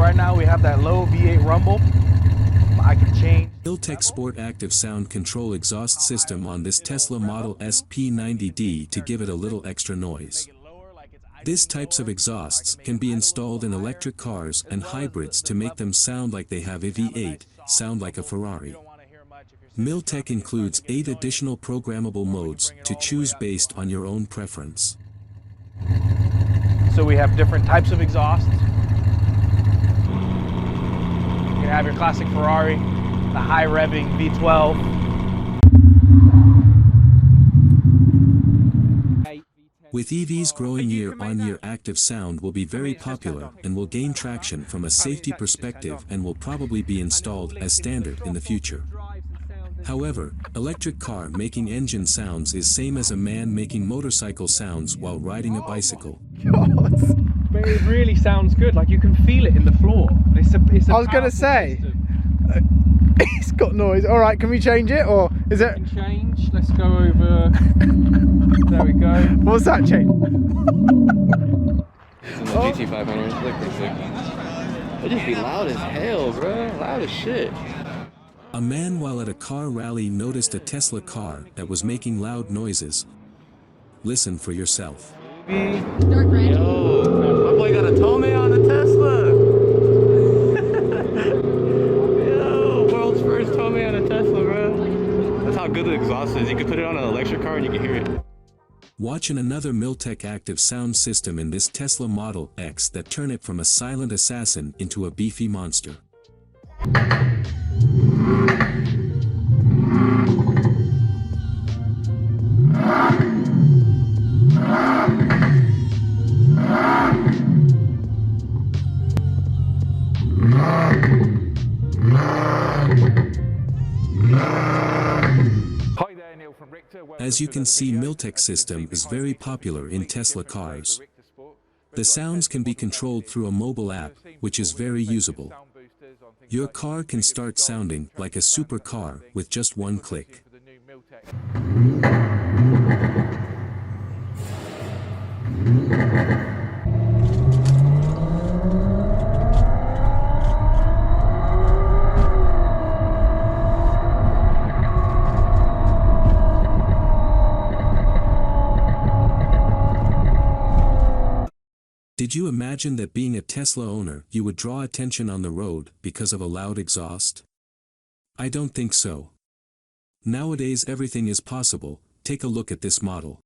right now we have that low V8 rumble. I can change. Miltech Sport Active Sound Control exhaust system on this Tesla Model S P90D to give it a little extra noise. These types of exhausts can be installed in electric cars and hybrids to make them sound like they have a V8, sound like a Ferrari. Miltech includes 8 additional programmable modes to choose based on your own preference. So we have different types of exhausts. You can have your classic Ferrari, the high revving V12. With EVs growing year-on-year, active sound will be very popular and will gain traction from a safety perspective and will probably be installed as standard in the future. However, electric car making engine sounds is same as a man making motorcycle sounds while riding a bicycle. God. But it really sounds good, like you can feel it in the floor. It's a I was going to say, it's got noise. All right, can we change it, or is it? We can change. Let's go over. There we go. What's that change? It's in the GT500. Look pretty sick. It just be loud as hell, bro. Loud as shit. A man while at a car rally noticed a Tesla car that was making loud noises. Listen for yourself. Yo, my boy got a Tomei on the Tesla. Yo, world's first Tomei on a Tesla, bro. That's how good the exhaust is. You can put it on an electric car and you can hear it. Watching another Miltech active sound system in this Tesla Model X that turn it from a silent assassin into a beefy monster. As you can see, Miltech system is very popular in Tesla cars. The sounds can be controlled through a mobile app, which is very usable. Your car can start sounding like a supercar with just one click. Did you imagine that being a Tesla owner, you would draw attention on the road because of a loud exhaust? I don't think so. Nowadays everything is possible. Take a look at this model.